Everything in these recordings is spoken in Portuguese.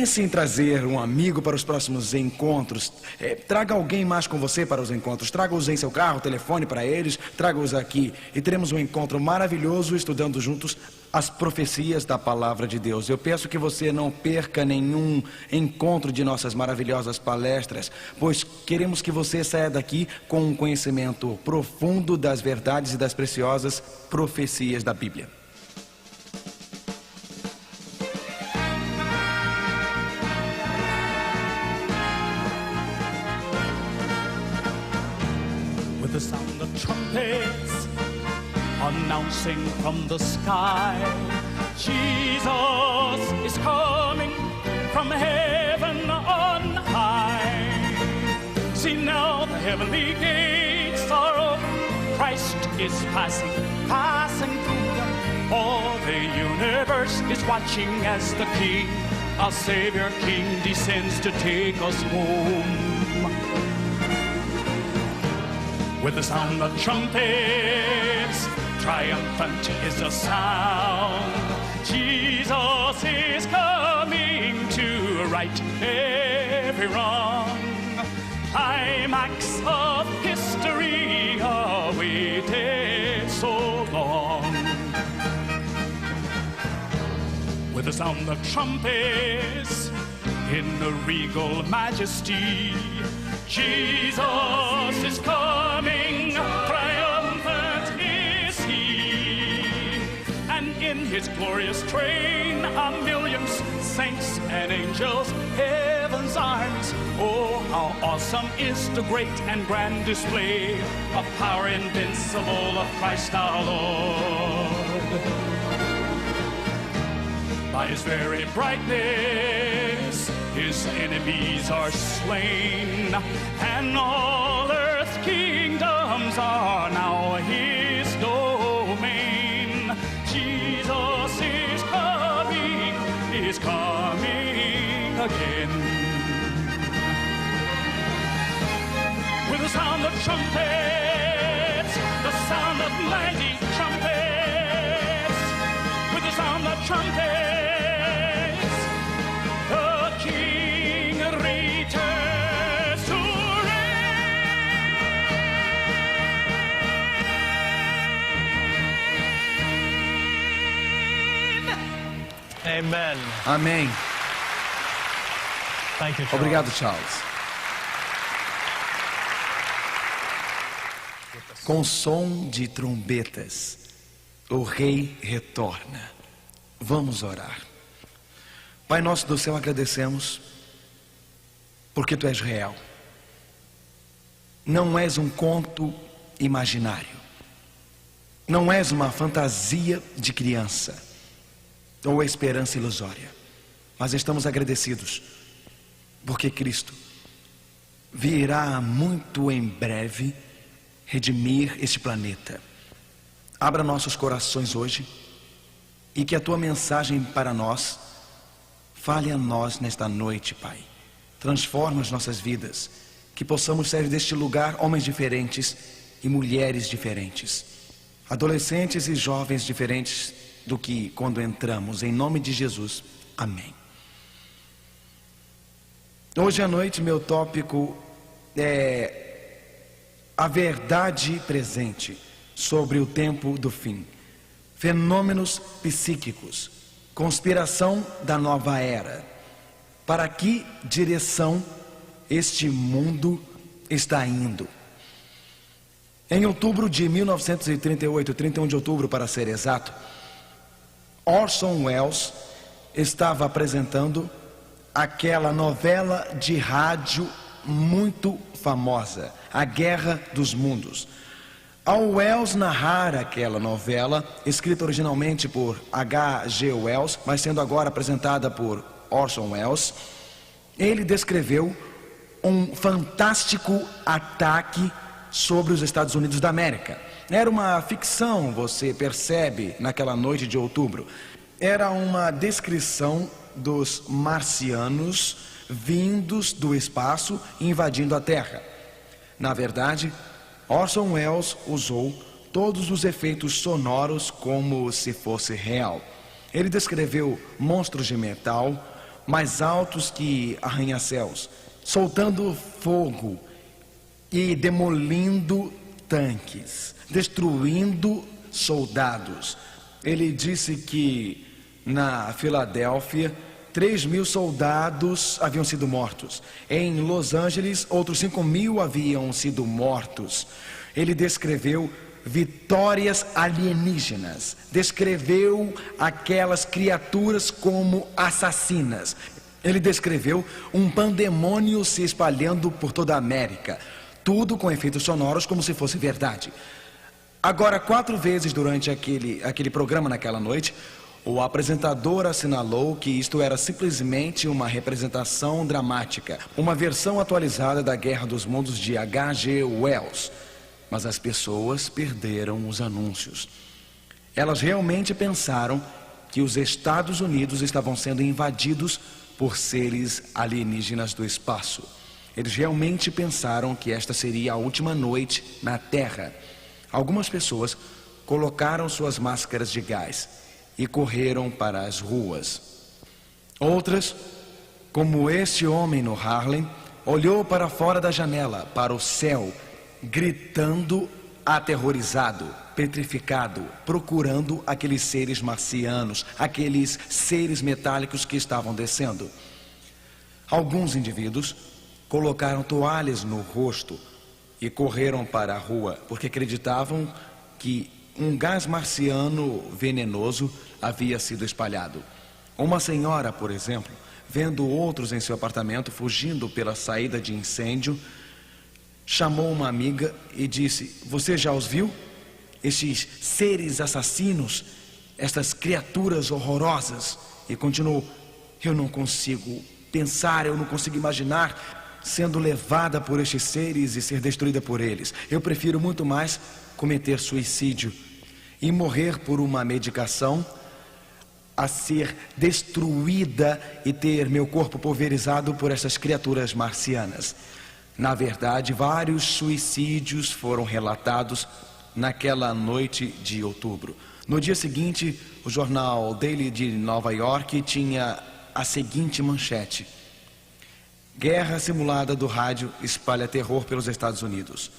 pense em trazer um amigo para os próximos encontros. Traga alguém mais com você para os encontros. Traga-os em seu carro, telefone para eles. Traga-os aqui e teremos um encontro maravilhoso estudando juntos as profecias da palavra de Deus. Eu peço que você não perca nenhum encontro de nossas maravilhosas palestras, pois queremos que você saia daqui com um conhecimento profundo das verdades e das preciosas profecias da Bíblia. With the sound of trumpets announcing from the sky, Jesus is coming from heaven on high. See now the heavenly gates are open, Christ is passing through them. All the universe is watching as the King, our Savior King, descends to take us home. With the sound of trumpets, triumphant is the sound. Jesus is coming to right every wrong. Climax of history awaited so long. With the sound of trumpets, in the regal majesty, Jesus is coming, triumphant is he. And in his glorious train are millions, saints and angels, heaven's armies. Oh, how awesome is the great and grand display of power invincible of Christ our Lord. By his very brightness, his enemies are slain, and all earth's kingdoms are now his domain. Jesus is coming again. With the sound of trumpets, the sound of mighty trumpets, with the sound of trumpets, Amen. Amém. Thank you, Charles. Obrigado, Charles. Com som de trombetas, o Rei retorna. Vamos orar. Pai nosso do céu, agradecemos porque Tu és real. Não és um conto imaginário. Não és uma fantasia de criança ou esperança ilusória. Mas estamos agradecidos porque Cristo virá muito em breve redimir este planeta. Abra nossos corações hoje e que a Tua mensagem para nós fale a nós nesta noite, Pai. Transforma as nossas vidas, que possamos sair deste lugar homens diferentes e mulheres diferentes, adolescentes e jovens diferentes do que quando entramos, em nome de Jesus, amém. Hoje à noite meu tópico é a verdade presente sobre o tempo do fim, fenômenos psíquicos, conspiração da nova era. Para que direção este mundo está indo? Em outubro de 1938, 31 de outubro para ser exato, Orson Welles estava apresentando aquela novela de rádio muito famosa, A Guerra dos Mundos. Ao Welles narrar aquela novela, escrita originalmente por H.G. Wells, mas sendo agora apresentada por Orson Welles, ele descreveu um fantástico ataque sobre os Estados Unidos da América. Era uma ficção, você percebe, naquela noite de outubro. Era uma descrição dos marcianos vindos do espaço e invadindo a Terra. Na verdade, Orson Welles usou todos os efeitos sonoros como se fosse real. Ele descreveu monstros de metal, mais altos que arranha-céus, soltando fogo e demolindo tanques, destruindo soldados. Ele disse que na Filadélfia 3.000 soldados haviam sido mortos. Em Los Angeles, outros 5.000 haviam sido mortos. Ele descreveu vitórias alienígenas, descreveu aquelas criaturas como assassinas. Ele descreveu um pandemônio se espalhando por toda a América, tudo com efeitos sonoros como se fosse verdade. Agora, 4 vezes durante aquele programa naquela noite, o apresentador assinalou que isto era simplesmente uma representação dramática, uma versão atualizada da Guerra dos Mundos de H.G. Wells. Mas as pessoas perderam os anúncios. Elas realmente pensaram que os Estados Unidos estavam sendo invadidos por seres alienígenas do espaço. Eles realmente pensaram que esta seria a última noite na Terra. Algumas pessoas colocaram suas máscaras de gás e correram para as ruas. Outras, como este homem no Harlem, olhou para fora da janela, para o céu, gritando, aterrorizado, petrificado, procurando aqueles seres marcianos, aqueles seres metálicos que estavam descendo. Alguns indivíduos colocaram toalhas no rosto e correram para a rua, porque acreditavam que um gás marciano venenoso havia sido espalhado. Uma senhora, por exemplo, vendo outros em seu apartamento fugindo pela saída de incêndio, chamou uma amiga e disse: "Você já os viu? Estes seres assassinos, estas criaturas horrorosas?" E continuou: "Eu não consigo pensar, eu não consigo imaginar sendo levada por estes seres e ser destruída por eles. Eu prefiro muito mais cometer suicídio e morrer por uma medicação a ser destruída e ter meu corpo pulverizado por essas criaturas marcianas." Na verdade, vários suicídios foram relatados naquela noite de outubro. No dia seguinte, o jornal Daily de Nova York tinha a seguinte manchete: "Guerra simulada do rádio espalha terror pelos Estados Unidos."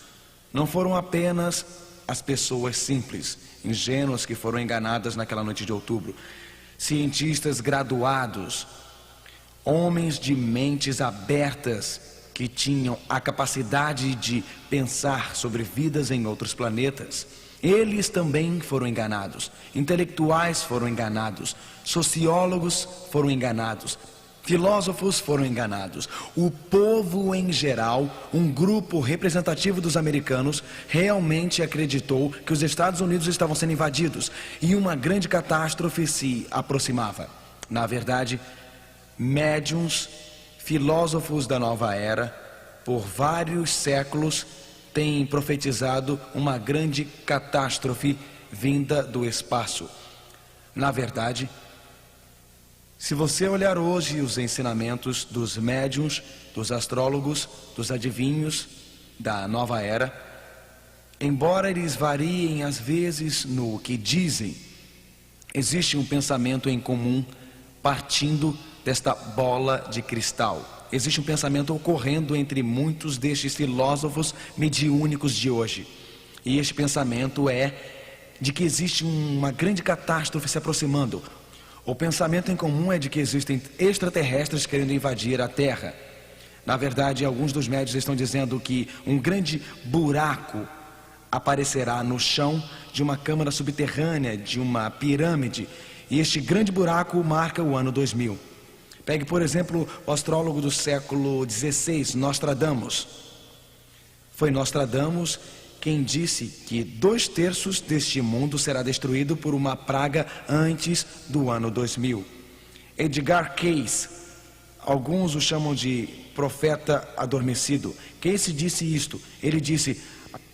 Não foram apenas as pessoas simples, ingênuas que foram enganadas naquela noite de outubro. Cientistas graduados, homens de mentes abertas que tinham a capacidade de pensar sobre vidas em outros planetas, eles também foram enganados. Intelectuais foram enganados, sociólogos foram enganados, filósofos foram enganados. O povo em geral, um grupo representativo dos americanos, realmente acreditou que os Estados Unidos estavam sendo invadidos e uma grande catástrofe se aproximava. Na verdade, médiuns, filósofos da nova era, por vários séculos, têm profetizado uma grande catástrofe vinda do espaço. Na verdade, se você olhar hoje os ensinamentos dos médiuns, dos astrólogos, dos adivinhos da nova era, embora eles variem às vezes no que dizem, existe um pensamento em comum partindo desta bola de cristal. Existe um pensamento ocorrendo entre muitos destes filósofos mediúnicos de hoje. E este pensamento é de que existe uma grande catástrofe se aproximando. O pensamento em comum é de que existem extraterrestres querendo invadir a Terra. Na verdade, alguns dos médiuns estão dizendo que um grande buraco aparecerá no chão de uma câmara subterrânea, de uma pirâmide. E este grande buraco marca o ano 2000. Pegue, por exemplo, o astrólogo do século XVI, Nostradamus. Foi Nostradamus quem disse que 2/3 deste mundo será destruído por uma praga antes do ano 2000. Edgar Cayce, alguns o chamam de profeta adormecido. Cayce disse isto, ele disse: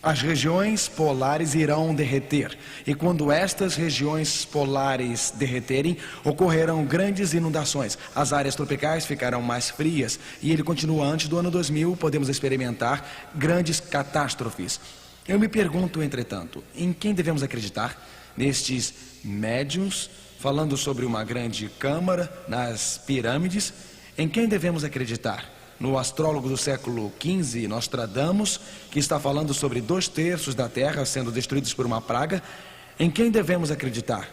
"As regiões polares irão derreter, e quando estas regiões polares derreterem, ocorrerão grandes inundações, as áreas tropicais ficarão mais frias." E ele continua: "Antes do ano 2000, podemos experimentar grandes catástrofes." Eu me pergunto, entretanto, em quem devemos acreditar? Nestes médiuns falando sobre uma grande câmara nas pirâmides, Em quem devemos acreditar? No astrólogo do século XV, Nostradamus, que está falando sobre 2/3 da Terra sendo destruídos por uma praga. Em quem devemos acreditar?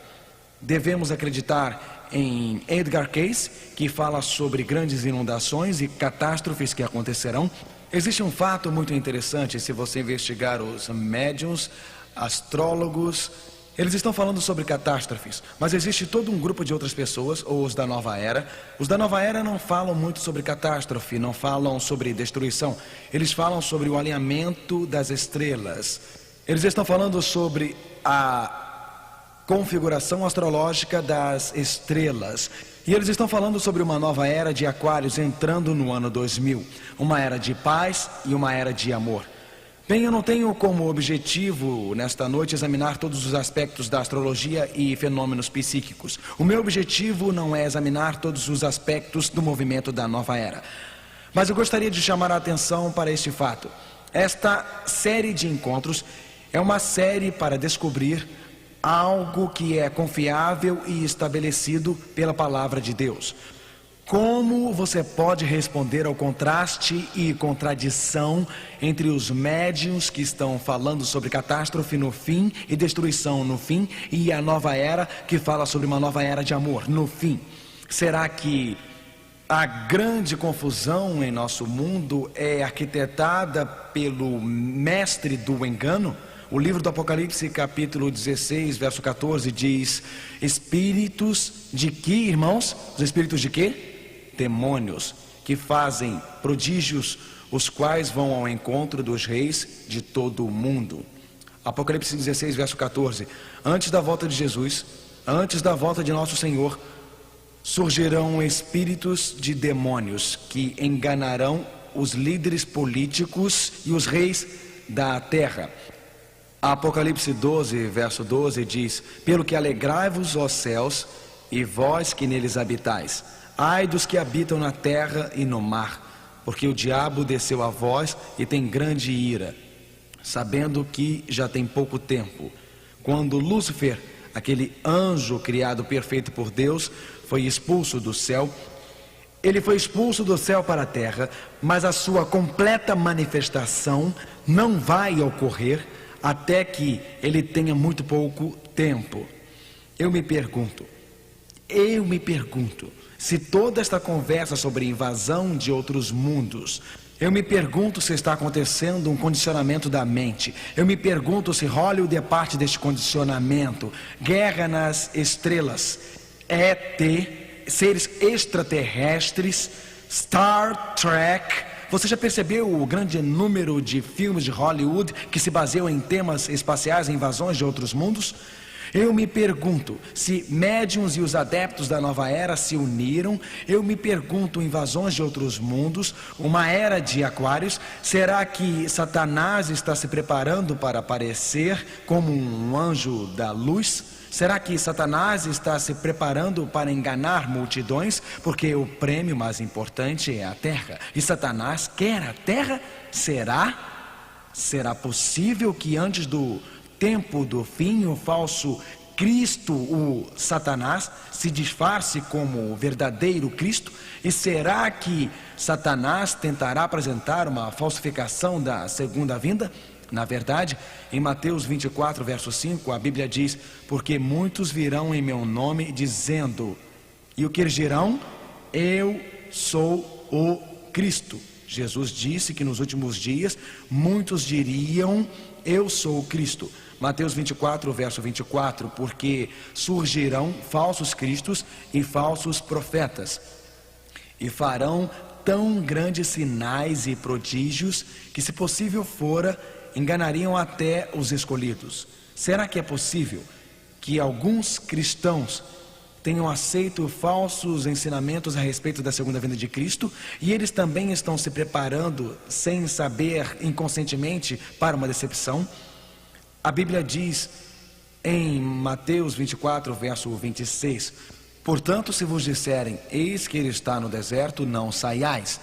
Devemos acreditar em Edgar Cayce, que fala sobre grandes inundações e catástrofes que acontecerão. Existe um fato muito interessante, se você investigar os médiuns, astrólogos, eles estão falando sobre catástrofes, mas existe todo um grupo de outras pessoas, ou os da Nova Era. Os da Nova Era não falam muito sobre catástrofe, não falam sobre destruição. Eles falam sobre o alinhamento das estrelas. Eles estão falando sobre a configuração astrológica das estrelas. E eles estão falando sobre uma nova era de Aquários entrando no ano 2000. Uma era de paz e uma era de amor. Bem, eu não tenho como objetivo, nesta noite, examinar todos os aspectos da astrologia e fenômenos psíquicos. O meu objetivo não é examinar todos os aspectos do movimento da nova era. Mas eu gostaria de chamar a atenção para este fato. Esta série de encontros é uma série para descobrir algo que é confiável e estabelecido pela palavra de Deus. Como você pode responder ao contraste e contradição entre os médiuns que estão falando sobre catástrofe no fim e destruição no fim, e a nova era que fala sobre uma nova era de amor no fim? Será que a grande confusão em nosso mundo é arquitetada pelo mestre do engano? O livro do Apocalipse, capítulo 16, verso 14, diz: espíritos de que, irmãos? Os espíritos de quê? Demônios, que fazem prodígios, os quais vão ao encontro dos reis de todo o mundo. Apocalipse 16, verso 14. Antes da volta de Jesus, antes da volta de nosso Senhor, surgirão espíritos de demônios que enganarão os líderes políticos e os reis da terra. Apocalipse 12, verso 12 diz: pelo que alegrai-vos, ó céus, e vós que neles habitais. Ai dos que habitam na terra e no mar, porque o diabo desceu a vós e tem grande ira, sabendo que já tem pouco tempo. Quando Lúcifer, aquele anjo criado perfeito por Deus, foi expulso do céu, ele foi expulso do céu para a terra, mas a sua completa manifestação não vai ocorrer até que ele tenha muito pouco tempo. Eu me pergunto, se toda esta conversa sobre invasão de outros mundos, eu me pergunto se está acontecendo um condicionamento da mente. Eu me pergunto se Hollywood é parte deste condicionamento. Guerra nas estrelas, ET, seres extraterrestres, Star Trek. Você já percebeu o grande número de filmes de Hollywood que se baseiam em temas espaciais e invasões de outros mundos? Eu me pergunto se médiuns e os adeptos da nova era se uniram. Eu me pergunto, invasões de outros mundos, uma era de Aquários. Será que Satanás está se preparando para aparecer como um anjo da luz? Será que Satanás está se preparando para enganar multidões? Porque o prêmio mais importante é a terra, e Satanás quer a terra? Será possível que antes do tempo do fim, o falso Cristo, o Satanás, se disfarce como o verdadeiro Cristo? E será que Satanás tentará apresentar uma falsificação da segunda vinda? Na verdade, em Mateus 24, verso 5, a Bíblia diz: porque muitos virão em meu nome dizendo, e o que eles dirão? Eu sou o Cristo. Jesus disse que nos últimos dias muitos diriam, eu sou o Cristo. Mateus 24, verso 24, porque surgirão falsos cristos e falsos profetas, e farão tão grandes sinais e prodígios, que se possível fora, enganariam até os escolhidos. Será que é possível que alguns cristãos tenham aceito falsos ensinamentos a respeito da segunda vinda de Cristo, e eles também estão se preparando, sem saber, inconscientemente, para uma decepção? A Bíblia diz em Mateus 24, verso 26, portanto, se vos disserem, eis que ele está no deserto, não saiais,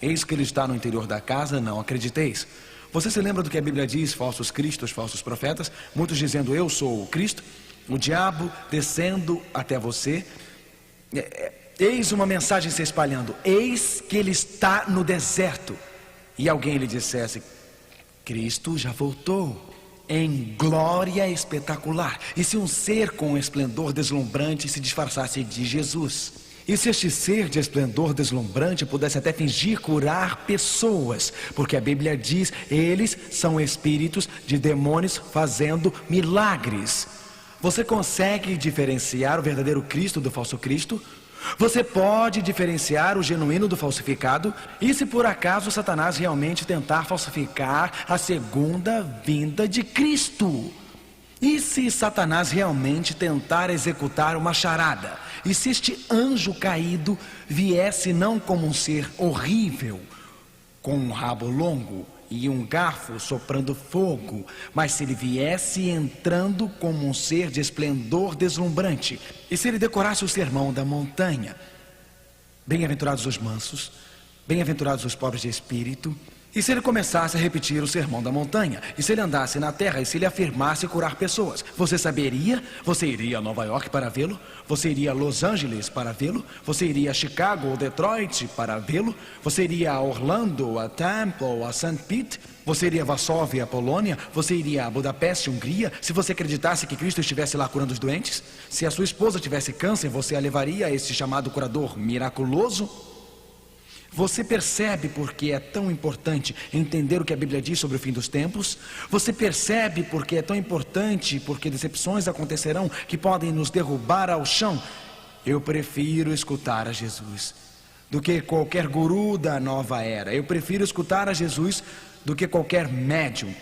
eis que ele está no interior da casa, não acrediteis. Você se lembra do que a Bíblia diz? Falsos cristos, falsos profetas, muitos dizendo, eu sou o Cristo, o diabo descendo até você. Eis uma mensagem se espalhando: eis que ele está no deserto. E alguém lhe dissesse: Cristo já voltou em glória espetacular. E se um ser com esplendor deslumbrante se disfarçasse de Jesus? E se este ser de esplendor deslumbrante pudesse até fingir curar pessoas? Porque a Bíblia diz: eles são espíritos de demônios fazendo milagres. Você consegue diferenciar o verdadeiro Cristo do falso Cristo? Você pode diferenciar o genuíno do falsificado? E se por acaso Satanás realmente tentar falsificar a segunda vinda de Cristo? E se Satanás realmente tentar executar uma charada? E se este anjo caído viesse não como um ser horrível, com um rabo longo e um garfo soprando fogo, mas se ele viesse entrando como um ser de esplendor deslumbrante? E se ele decorasse o sermão da montanha: bem-aventurados os mansos, bem-aventurados os pobres de espírito? E se ele começasse a repetir o sermão da montanha? E se ele andasse na terra e se ele afirmasse curar pessoas? Você saberia? Você iria a Nova York para vê-lo? Você iria a Los Angeles para vê-lo? Você iria a Chicago ou Detroit para vê-lo? Você iria a Orlando, a Tampa ou a St. Pete? Você iria a Varsóvia, a Polônia? Você iria a Budapeste, Hungria? Se você acreditasse que Cristo estivesse lá curando os doentes? Se a sua esposa tivesse câncer, você a levaria a esse chamado curador miraculoso? Você percebe porque é tão importante entender o que a Bíblia diz sobre o fim dos tempos? Você percebe porque é tão importante, porque decepções acontecerão que podem nos derrubar ao chão? Eu prefiro escutar a Jesus do que qualquer guru da nova era. Eu prefiro escutar a Jesus do que qualquer médium.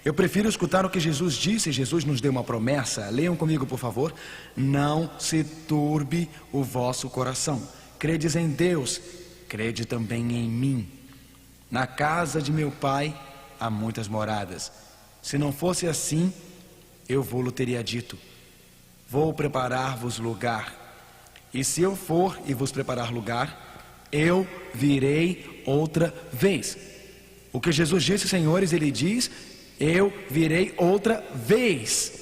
Eu prefiro escutar o que Jesus disse. Jesus nos deu uma promessa. Leiam comigo, por favor. Não se turbe o vosso coração. Credes em Deus, crede também em mim. Na casa de meu pai há muitas moradas. Se não fosse assim, eu vou-lo teria dito: vou preparar-vos lugar. E se eu for e vos preparar lugar, eu virei outra vez. O que Jesus disse, senhores, ele diz: eu virei outra vez.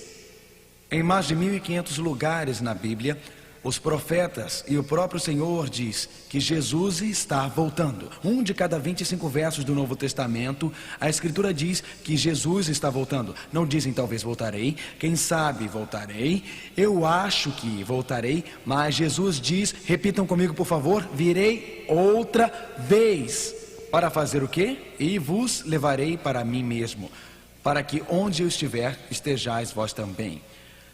Em mais de 1.500 lugares na Bíblia, os profetas e o próprio Senhor diz que Jesus está voltando. Um de cada 25 versos do Novo Testamento, a Escritura diz que Jesus está voltando. Não dizem talvez voltarei, quem sabe voltarei, eu acho que voltarei, mas Jesus diz, repitam comigo por favor: virei outra vez. Para fazer o quê? E vos levarei para mim mesmo, para que onde eu estiver, estejais vós também.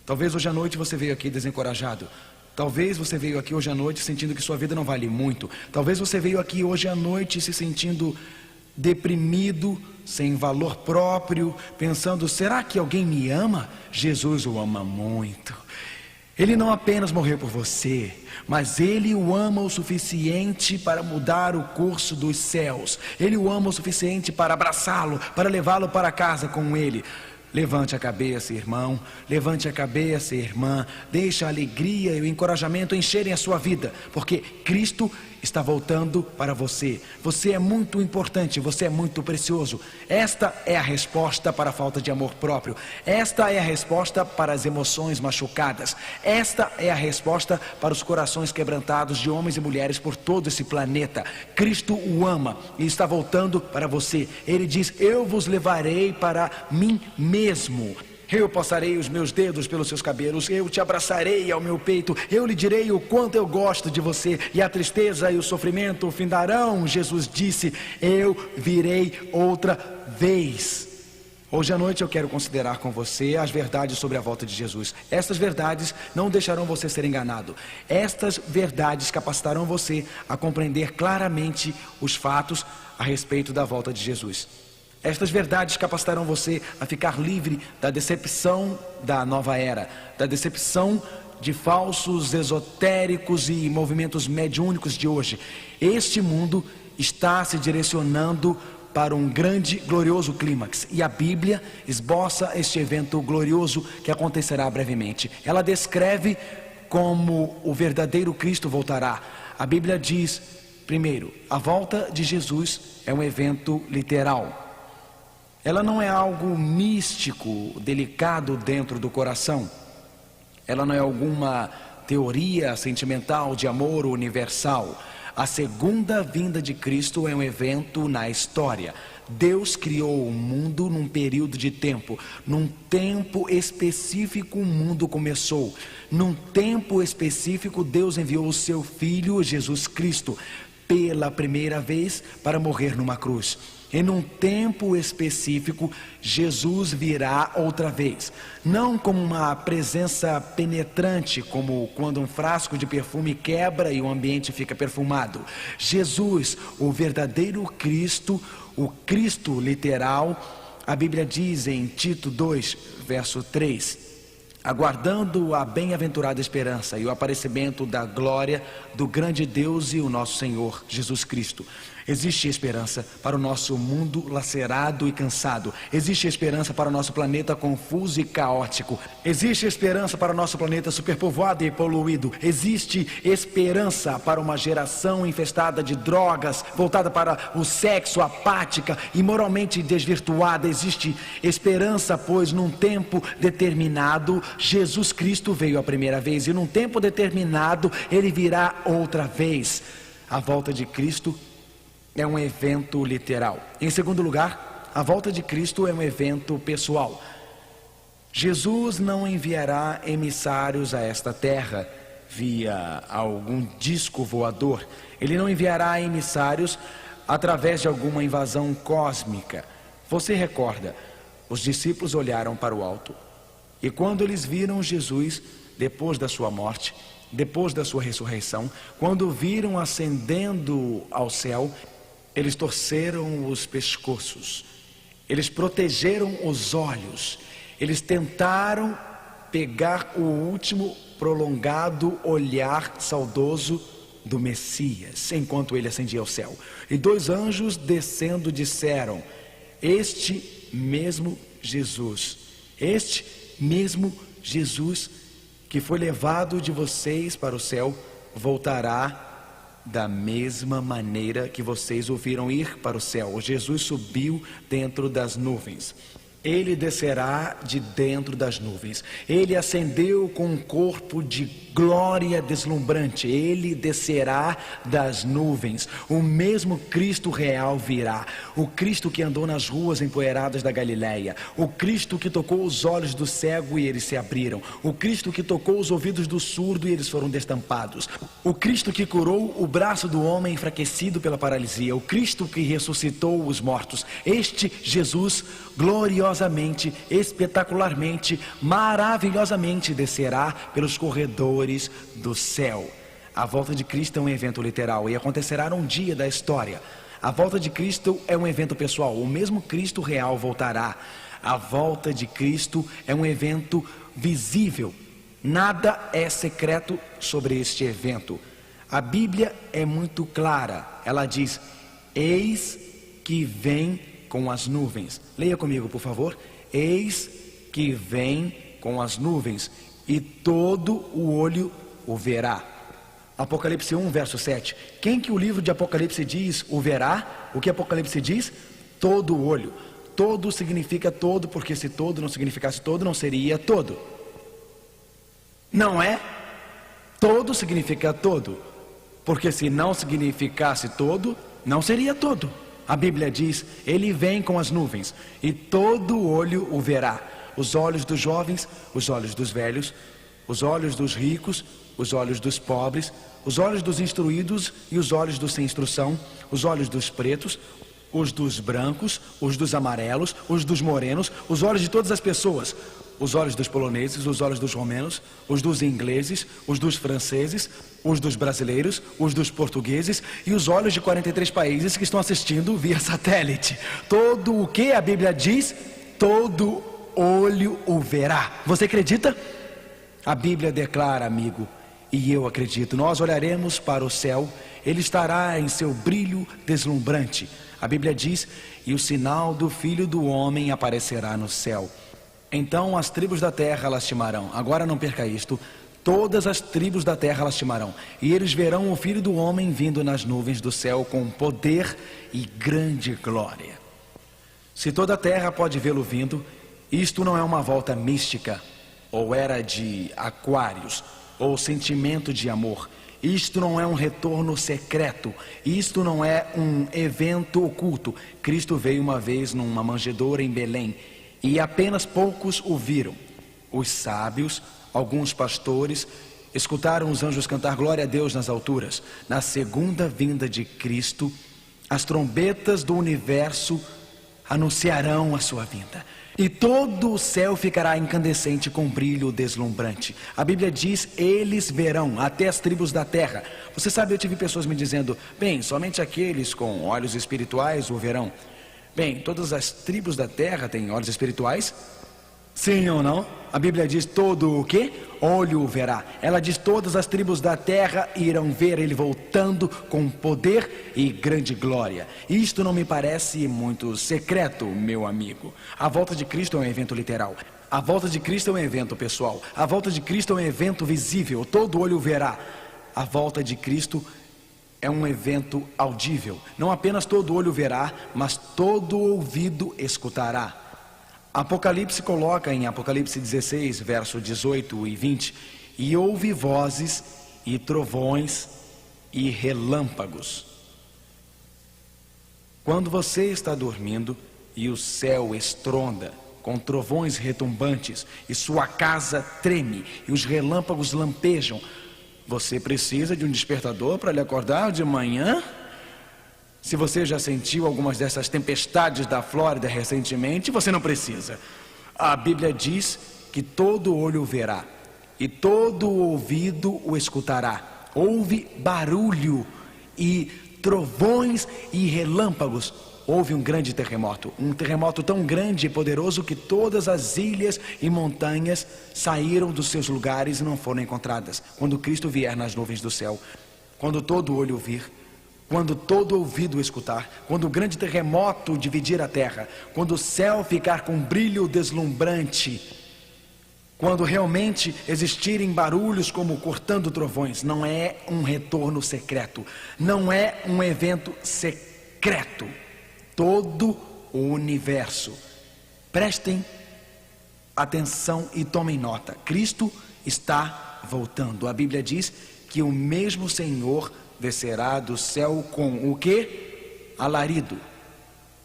Talvez hoje à noite você veio aqui desencorajado. Talvez você veio aqui hoje à noite sentindo que sua vida não vale muito. Talvez você veio aqui hoje à noite se sentindo deprimido, sem valor próprio, pensando: será que alguém me ama? Jesus o ama muito. Ele não apenas morreu por você, mas Ele o ama o suficiente para mudar o curso dos céus. Ele o ama o suficiente para abraçá-lo, para levá-lo para casa com Ele. Levante a cabeça, irmão, levante a cabeça, irmã. Deixa a alegria e o encorajamento encherem a sua vida, porque Cristo está voltando para você. Você é muito importante, você é muito precioso. Esta é a resposta para a falta de amor próprio. Esta é a resposta para as emoções machucadas. Esta é a resposta para os corações quebrantados de homens e mulheres por todo esse planeta. Cristo o ama e está voltando para você. Ele diz: eu vos levarei para mim mesmo. Eu passarei os meus dedos pelos seus cabelos, eu te abraçarei ao meu peito, eu lhe direi o quanto eu gosto de você, e a tristeza e o sofrimento findarão. Jesus disse: eu virei outra vez. Hoje à noite eu quero considerar com você as verdades sobre a volta de Jesus. Estas verdades não deixarão você ser enganado. Estas verdades capacitarão você a compreender claramente os fatos a respeito da volta de Jesus. Estas verdades capacitarão você a ficar livre da decepção da nova era, da decepção de falsos esotéricos e movimentos mediúnicos de hoje. Este mundo está se direcionando para um grande, glorioso clímax, e a Bíblia esboça este evento glorioso que acontecerá brevemente. Ela descreve como o verdadeiro Cristo voltará. A Bíblia diz, primeiro, a volta de Jesus é um evento literal. Ela não é algo místico, delicado dentro do coração. Ela não é alguma teoria sentimental de amor universal. A segunda vinda de Cristo é um evento na história. Deus criou o mundo num período de tempo. Num tempo específico o mundo começou. Num tempo específico Deus enviou o seu Filho Jesus Cristo pela primeira vez para morrer numa cruz. E num tempo específico Jesus virá outra vez. Não como uma presença penetrante, como quando um frasco de perfume quebra e o ambiente fica perfumado. Jesus, o verdadeiro Cristo, o Cristo literal, a Bíblia diz em Tito 2, verso 3, aguardando a bem-aventurada esperança e o aparecimento da glória do grande Deus e o nosso Senhor Jesus Cristo. Existe esperança para o nosso mundo lacerado e cansado. Existe esperança para o nosso planeta confuso e caótico. Existe esperança para o nosso planeta superpovoado e poluído. Existe esperança para uma geração infestada de drogas, voltada para o sexo, apática e moralmente desvirtuada. Existe esperança, pois num tempo determinado Jesus Cristo veio a primeira vez e num tempo determinado Ele virá outra vez. A volta de Cristo é um evento literal. Em segundo lugar, a volta de Cristo é um evento pessoal. Jesus não enviará emissários a esta terra via algum disco voador. Ele não enviará emissários através de alguma invasão cósmica. Você recorda, os discípulos olharam para o alto e quando eles viram Jesus depois da sua morte, depois da sua ressurreição, quando o viram ascendendo ao céu, eles torceram os pescoços, eles protegeram os olhos, eles tentaram pegar o último prolongado olhar saudoso do Messias, enquanto ele ascendia ao céu. E dois anjos descendo disseram: este mesmo Jesus que foi levado de vocês para o céu, voltará da mesma maneira que vocês o viram ir para o céu. Jesus subiu dentro das nuvens. Ele descerá de dentro das nuvens. Ele ascendeu com um corpo de glória deslumbrante. Ele descerá das nuvens. O mesmo Cristo real virá. O Cristo que andou nas ruas empoeiradas da Galileia. O Cristo que tocou os olhos do cego e eles se abriram. O Cristo que tocou os ouvidos do surdo e eles foram destampados. O Cristo que curou o braço do homem enfraquecido pela paralisia. O Cristo que ressuscitou os mortos. Este Jesus gloriosamente, espetacularmente, maravilhosamente descerá pelos corredores do céu. A volta de Cristo é um evento literal e acontecerá num dia da história. A volta de Cristo é um evento pessoal. O mesmo Cristo real voltará. A volta de Cristo é um evento visível. Nada é secreto sobre este evento. A Bíblia é muito clara. Ela diz: eis que vem com as nuvens. Leia comigo, por favor. Eis que vem com as nuvens, e todo o olho o verá. Apocalipse 1, verso 7. Quem que o livro de Apocalipse diz o verá? O que Apocalipse diz? Todo o olho. Todo significa todo, porque se todo não significasse todo, não seria todo. Não é? Todo significa todo, porque se não significasse todo, não seria todo. A Bíblia diz: ele vem com as nuvens e todo olho o verá. Os olhos dos jovens, os olhos dos velhos, os olhos dos ricos, os olhos dos pobres, os olhos dos instruídos e os olhos dos sem instrução, os olhos dos pretos, os dos brancos, os dos amarelos, os dos morenos, os olhos de todas as pessoas, os olhos dos poloneses, os olhos dos romenos, os dos ingleses, os dos franceses, os dos brasileiros, os dos portugueses e os olhos de 43 países que estão assistindo via satélite. Todo o que a Bíblia diz, todo olho o verá. Você acredita? A Bíblia declara, amigo, e eu acredito. Nós olharemos para o céu, ele estará em seu brilho deslumbrante. A Bíblia diz: e o sinal do Filho do Homem aparecerá no céu. Então as tribos da terra lastimarão. Agora não perca isto. Todas as tribos da terra lastimarão. E eles verão o Filho do Homem vindo nas nuvens do céu com poder e grande glória. Se toda a terra pode vê-lo vindo, isto não é uma volta mística ou era de Aquários. ou sentimento de amor. Isto não é um retorno secreto, isto não é um evento oculto. Cristo veio uma vez numa manjedoura em Belém e apenas poucos o viram. Os sábios, alguns pastores, escutaram os anjos cantar glória a Deus nas alturas. Na segunda vinda de Cristo, as trombetas do universo anunciarão a sua vinda. E todo o céu ficará incandescente com brilho deslumbrante. A Bíblia diz, eles verão até as tribos da terra. Você sabe, eu tive pessoas me dizendo, bem, somente aqueles com olhos espirituais o verão. Bem, todas as tribos da terra têm olhos espirituais? Sim ou não? A Bíblia diz todo o quê? Olho o verá. Ela diz todas as tribos da terra irão ver ele voltando com poder e grande glória. Isto não me parece muito secreto, meu amigo. A volta de Cristo é um evento literal. A volta de Cristo é um evento pessoal. A volta de Cristo é um evento visível. Todo olho o verá. A volta de Cristo é um evento audível. Não apenas todo olho verá, mas todo ouvido escutará. Apocalipse coloca em Apocalipse 16, verso 18 e 20, e houve vozes e trovões e relâmpagos. Quando você está dormindo e o céu estronda com trovões retumbantes e sua casa treme e os relâmpagos lampejam, você precisa de um despertador para lhe acordar de manhã? Se você já sentiu algumas dessas tempestades da Flórida recentemente, você não precisa. A Bíblia diz que todo olho o verá e todo ouvido o escutará. Houve barulho e trovões e relâmpagos. Houve um grande terremoto, um terremoto tão grande e poderoso que todas as ilhas e montanhas saíram dos seus lugares e não foram encontradas. Quando Cristo vier nas nuvens do céu, quando todo olho o vir, quando todo ouvido escutar, quando o grande terremoto dividir a terra, quando o céu ficar com brilho deslumbrante, quando realmente existirem barulhos como cortando trovões, não é um retorno secreto, não é um evento secreto. Todo o universo, prestem atenção e tomem nota, Cristo está voltando. A Bíblia diz que o mesmo Senhor descerá do céu com o quê? Alarido.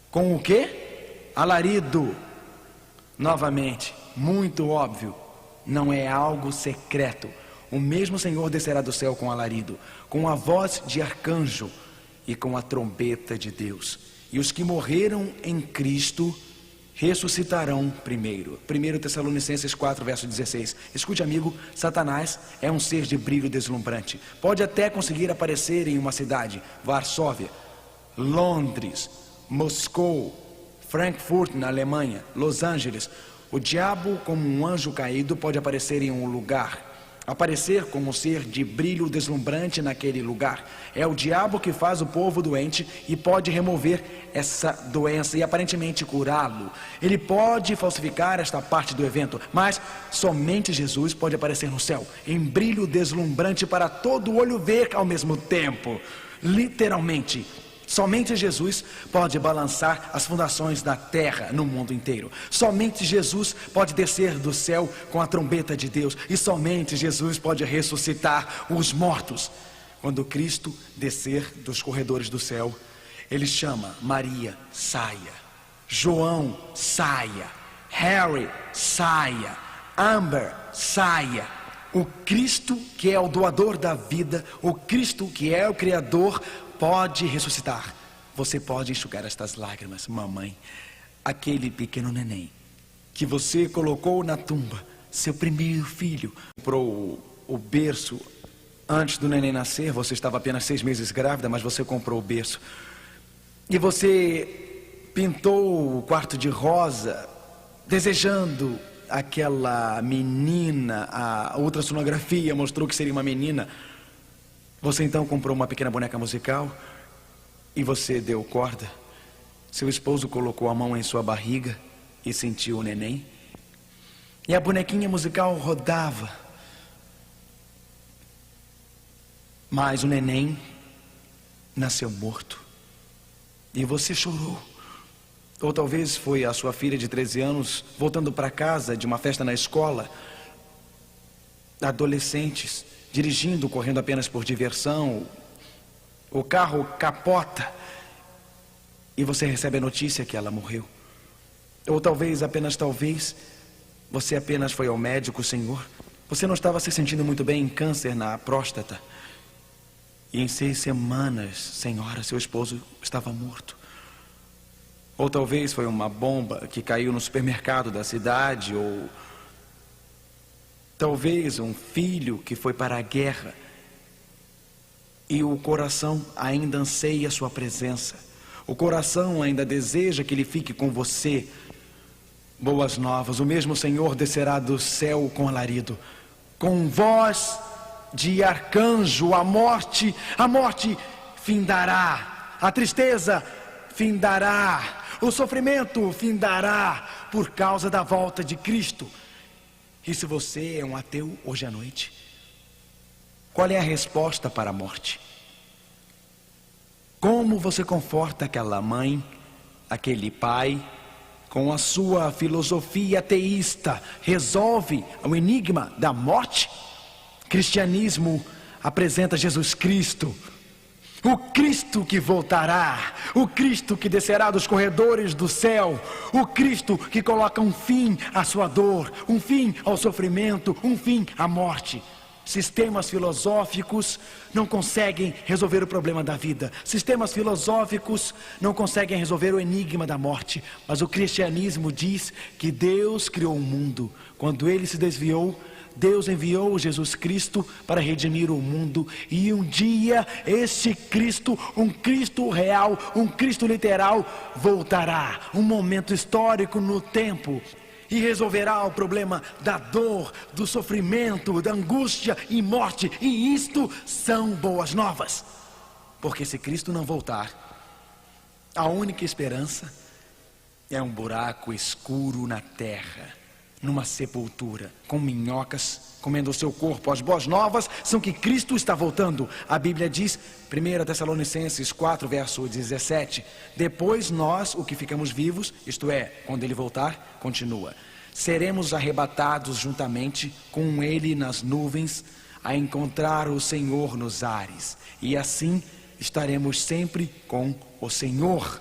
Com o quê? Alarido. Novamente, muito óbvio, não é algo secreto. O mesmo Senhor descerá do céu com alarido, com a voz de arcanjo e com a trombeta de Deus. E os que morreram em Cristo ressuscitarão primeiro. 1 Tessalonicenses 4, verso 16. Escute, amigo, Satanás é um ser de brilho deslumbrante. Pode até conseguir aparecer em uma cidade, Varsóvia, Londres, Moscou, Frankfurt na Alemanha, Los Angeles. O diabo, como um anjo caído, pode aparecer em um lugar, aparecer como um ser de brilho deslumbrante naquele lugar. É o diabo que faz o povo doente e pode remover essa doença e aparentemente curá-lo. Ele pode falsificar esta parte do evento, mas somente Jesus pode aparecer no céu em brilho deslumbrante para todo olho ver ao mesmo tempo. Literalmente, somente Jesus pode balançar as fundações da terra no mundo inteiro. Somente Jesus pode descer do céu com a trombeta de Deus. E somente Jesus pode ressuscitar os mortos. Quando Cristo descer dos corredores do céu, Ele chama Maria, saia. João, saia. Harry, saia. Amber, saia. O Cristo que é o doador da vida, o Cristo que é o Criador, pode ressuscitar. Você pode enxugar estas lágrimas, mamãe. Aquele pequeno neném que você colocou na tumba, seu primeiro filho, comprou o berço antes do neném nascer. Você estava apenas 6 meses grávida, mas você comprou o berço. E você pintou o quarto de rosa, desejando aquela menina. A ultrassonografia mostrou que seria uma menina. Você então comprou uma pequena boneca musical e você deu corda. Seu esposo colocou a mão em sua barriga e sentiu o neném. E a bonequinha musical rodava. Mas o neném nasceu morto. E você chorou. Ou talvez foi a sua filha de 13 anos voltando para casa de uma festa na escola. adolescentes dirigindo, correndo apenas por diversão, o carro capota e você recebe a notícia que ela morreu. Ou talvez, apenas talvez, você apenas foi ao médico, Senhor, você não estava se sentindo muito bem, em câncer na próstata, e em 6 semanas, Senhora, seu esposo estava morto. Ou talvez foi uma bomba que caiu no supermercado da cidade, ou talvez um filho que foi para a guerra e o coração ainda anseia a sua presença. O coração ainda deseja que ele fique com você. Boas novas, o mesmo Senhor descerá do céu com alarido, com voz de arcanjo. A morte findará, a tristeza findará, o sofrimento findará por causa da volta de Cristo. E se você é um ateu hoje à noite, qual é a resposta para a morte? Como você conforta aquela mãe, aquele pai, com a sua filosofia ateísta, resolve o enigma da morte? Cristianismo apresenta Jesus Cristo, o Cristo que voltará, o Cristo que descerá dos corredores do céu, o Cristo que coloca um fim à sua dor, um fim ao sofrimento, um fim à morte. Sistemas filosóficos não conseguem resolver o problema da vida. Sistemas filosóficos não conseguem resolver o enigma da morte. Mas o cristianismo diz que Deus criou o mundo. Quando ele se desviou, Deus enviou Jesus Cristo para redimir o mundo. E um dia este Cristo, um Cristo real, um Cristo literal, voltará. Um momento histórico no tempo. E resolverá o problema da dor, do sofrimento, da angústia e morte. E isto são boas novas. Porque se Cristo não voltar, a única esperança é um buraco escuro na terra, numa sepultura, com minhocas comendo o seu corpo. As boas novas são que Cristo está voltando. A Bíblia diz, 1 Tessalonicenses 4, verso 17, depois nós, o que ficamos vivos, isto é, quando ele voltar, continua, seremos arrebatados juntamente com ele nas nuvens, a encontrar o Senhor nos ares, e assim estaremos sempre com o Senhor.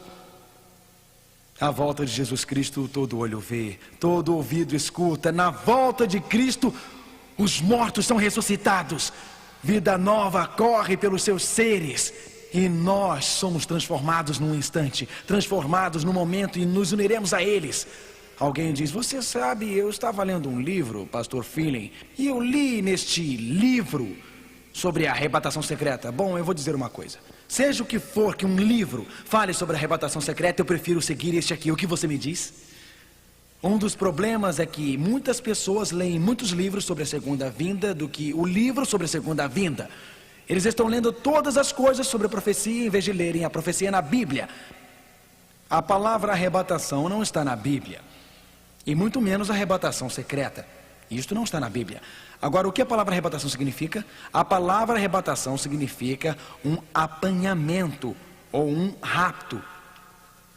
A volta de Jesus Cristo todo olho vê, todo ouvido escuta. Na volta de Cristo, os mortos são ressuscitados, vida nova corre pelos seus seres, e nós somos transformados num instante, transformados no momento, e nos uniremos a eles. Alguém diz, você sabe, eu estava lendo um livro, pastor Feeling, e eu li neste livro sobre a arrebatação secreta. Bom, eu vou dizer uma coisa, seja o que for que um livro fale sobre a arrebatação secreta, eu prefiro seguir este aqui. O que você me diz? Um dos problemas é que muitas pessoas leem muitos livros sobre a segunda vinda do que o livro sobre a segunda vinda. Eles estão lendo todas as coisas sobre a profecia em vez de lerem a profecia na Bíblia. A palavra arrebatação não está na Bíblia, e muito menos arrebatação secreta. Isto não está na Bíblia. Agora, o que a palavra arrebatação significa? A palavra arrebatação significa um apanhamento ou um rapto.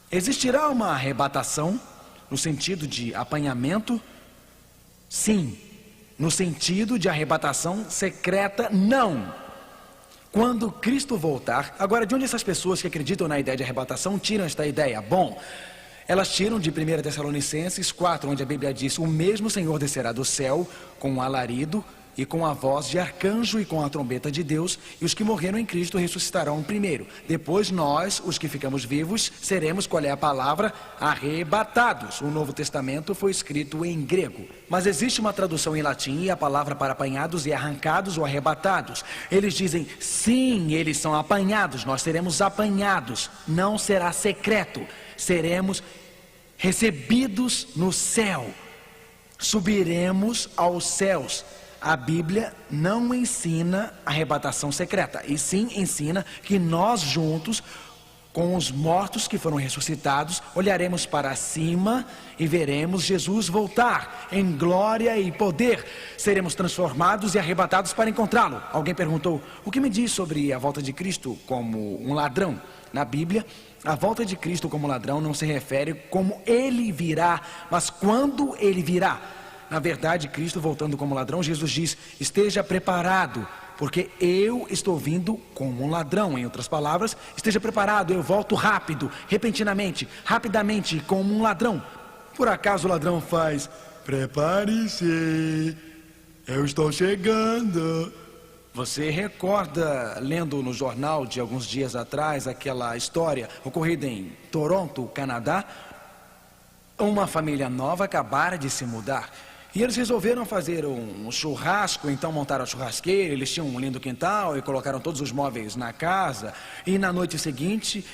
Existirá uma arrebatação no sentido de apanhamento? Sim. No sentido de arrebatação secreta? Não. Quando Cristo voltar... Agora, de onde essas pessoas que acreditam na ideia de arrebatação tiram esta ideia? Bom, elas tiram de 1 Tessalonicenses 4, onde a Bíblia diz, o mesmo Senhor descerá do céu com um alarido e com a voz de arcanjo e com a trombeta de Deus, e os que morreram em Cristo ressuscitarão primeiro. Depois nós, os que ficamos vivos, seremos, qual é a palavra? Arrebatados. O Novo Testamento foi escrito em grego, mas existe uma tradução em latim, e a palavra para apanhados é arrancados ou arrebatados. Eles dizem, sim, eles são apanhados, nós seremos apanhados, não será secreto, seremos recebidos no céu, subiremos aos céus. A Bíblia não ensina arrebatação secreta, e sim ensina que nós juntos, com os mortos que foram ressuscitados, olharemos para cima e veremos Jesus voltar em glória e poder. Seremos transformados e arrebatados para encontrá-lo. Alguém perguntou, o que me diz sobre a volta de Cristo como um ladrão? Na Bíblia, a volta de Cristo como ladrão não se refere como ele virá, mas quando ele virá. Na verdade, Cristo voltando como ladrão, Jesus diz: esteja preparado, porque eu estou vindo como um ladrão. Em outras palavras, esteja preparado, eu volto rápido, repentinamente, rapidamente, como um ladrão. Por acaso o ladrão faz: prepare-se, eu estou chegando. Você recorda, lendo no jornal de alguns dias atrás, aquela história ocorrida em Toronto, Canadá? Uma família nova acabara de se mudar e eles resolveram fazer um churrasco. Então montaram a churrasqueira, eles tinham um lindo quintal e colocaram todos os móveis na casa. E na noite seguinte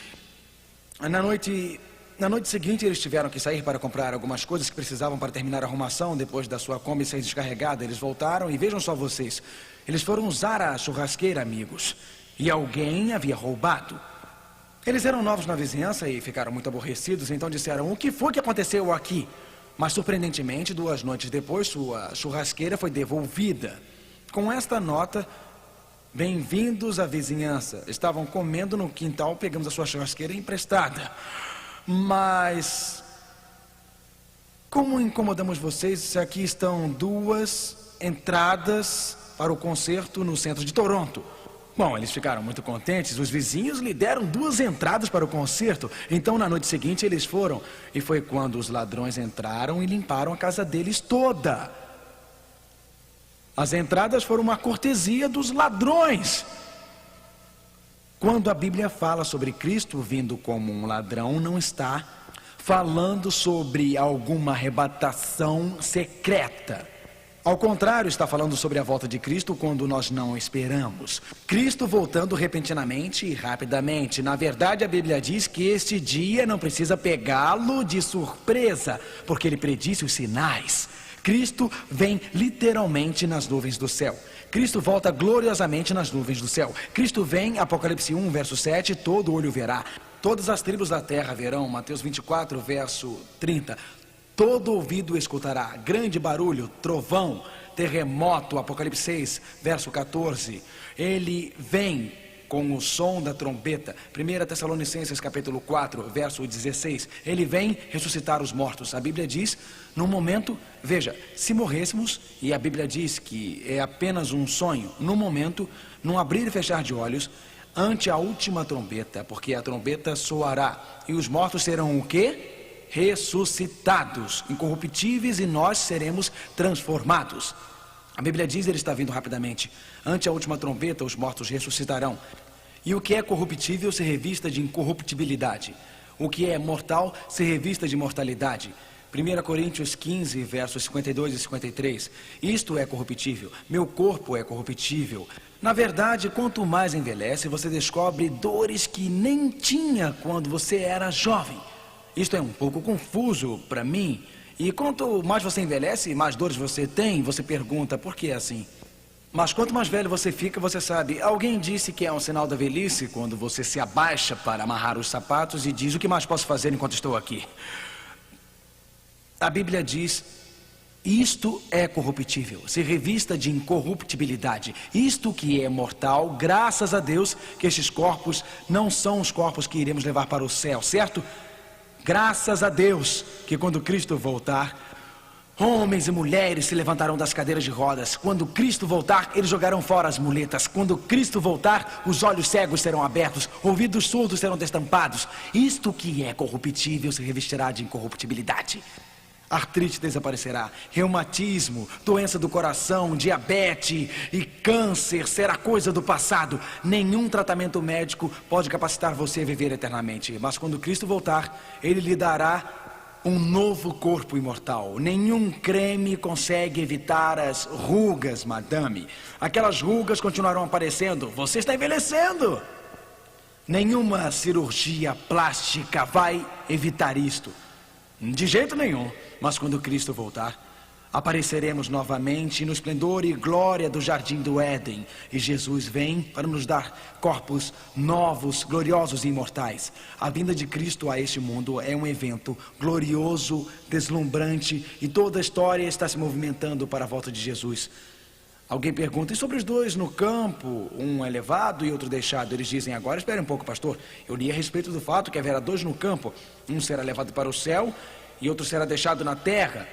eles tiveram que sair para comprar algumas coisas que precisavam para terminar a arrumação depois da sua Kombi ser descarregada. Eles voltaram e vejam só vocês, eles foram usar a churrasqueira, amigos, e alguém havia roubado. Eles eram novos na vizinhança e ficaram muito aborrecidos, então disseram: o que foi que aconteceu aqui? Mas surpreendentemente, 2 noites depois, sua churrasqueira foi devolvida com esta nota: bem-vindos à vizinhança. Estavam comendo no quintal, pegamos a sua churrasqueira emprestada. Mas como incomodamos vocês? Aqui estão 2 entradas para o concerto no centro de Toronto. Bom, eles ficaram muito contentes. Os vizinhos lhe deram 2 entradas para o concerto. Então na noite seguinte eles foram, e foi quando os ladrões entraram e limparam a casa deles toda. As entradas foram uma cortesia dos ladrões. Quando a Bíblia fala sobre Cristo vindo como um ladrão, não está falando sobre alguma arrebatação secreta. Ao contrário, está falando sobre a volta de Cristo quando nós não esperamos. Cristo voltando repentinamente e rapidamente. Na verdade, a Bíblia diz que este dia não precisa pegá-lo de surpresa, porque ele predisse os sinais. Cristo vem literalmente nas nuvens do céu. Cristo volta gloriosamente nas nuvens do céu. Cristo vem, Apocalipse 1, verso 7, todo olho verá. Todas as tribos da terra verão, Mateus 24, verso 30. Todo ouvido escutará, grande barulho, trovão, terremoto, Apocalipse 6, verso 14. Ele vem com o som da trombeta, 1 Tessalonicenses capítulo 4, verso 16. Ele vem ressuscitar os mortos. A Bíblia diz, num momento, veja, se morrêssemos, e a Bíblia diz que é apenas um sonho, num momento, num abrir e fechar de olhos, ante a última trombeta, porque a trombeta soará, e os mortos serão o quê? Ressuscitados, incorruptíveis, e nós seremos transformados. A Bíblia diz, ele está vindo rapidamente. Ante a última trombeta, os mortos ressuscitarão. E o que é corruptível se revista de incorruptibilidade. O que é mortal se revista de mortalidade. 1 Coríntios 15, versos 52 e 53. Isto é corruptível, meu corpo é corruptível. Na verdade, quanto mais envelhece, você descobre dores que nem tinha quando você era jovem. Isto é um pouco confuso para mim. E quanto mais você envelhece, mais dores você tem. Você pergunta, por que é assim? Mas quanto mais velho você fica, você sabe. Alguém disse que é um sinal da velhice quando você se abaixa para amarrar os sapatos e diz, o que mais posso fazer enquanto estou aqui? A Bíblia diz, isto é corruptível, se revista de incorruptibilidade. Isto que é mortal, graças a Deus que estes corpos não são os corpos que iremos levar para o céu, certo? Graças a Deus que quando Cristo voltar, homens e mulheres se levantarão das cadeiras de rodas. Quando Cristo voltar, eles jogarão fora as muletas. Quando Cristo voltar, os olhos cegos serão abertos, ouvidos surdos serão destampados. Isto que é corruptível se revestirá de incorruptibilidade. Artrite desaparecerá, reumatismo, doença do coração, diabetes e câncer será coisa do passado. Nenhum tratamento médico pode capacitar você a viver eternamente. Mas quando Cristo voltar, Ele lhe dará um novo corpo imortal. Nenhum creme consegue evitar as rugas, madame. Aquelas rugas continuarão aparecendo. Você está envelhecendo. Nenhuma cirurgia plástica vai evitar isto. De jeito nenhum. Mas quando Cristo voltar, apareceremos novamente no esplendor e glória do jardim do Éden. E Jesus vem para nos dar corpos novos, gloriosos e imortais. A vinda de Cristo a este mundo é um evento glorioso, deslumbrante, e toda a história está se movimentando para a volta de Jesus. Alguém pergunta, e sobre os 2 no campo, um é levado e outro deixado? Eles dizem, agora espere um pouco, pastor, eu li a respeito do fato que haverá 2 no campo, um será levado para o céu e outro será deixado na terra.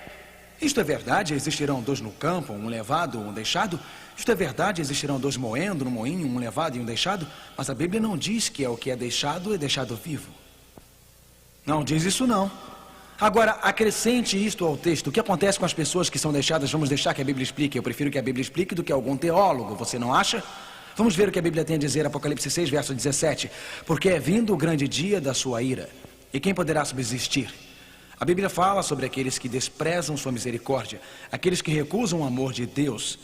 Isto é verdade, existirão dois no campo, um levado, um deixado. Isto é verdade, existirão dois moendo no moinho, um levado e um deixado. Mas a Bíblia não diz que o que é deixado vivo. Não diz isso não. Agora, acrescente isto ao texto. O que acontece com as pessoas que são deixadas? Vamos deixar que a Bíblia explique. Eu prefiro que a Bíblia explique do que algum teólogo, você não acha? Vamos ver o que a Bíblia tem a dizer, Apocalipse 6, verso 17. Porque é vindo o grande dia da sua ira, e quem poderá subsistir? A Bíblia fala sobre aqueles que desprezam sua misericórdia, aqueles que recusam o amor de Deus,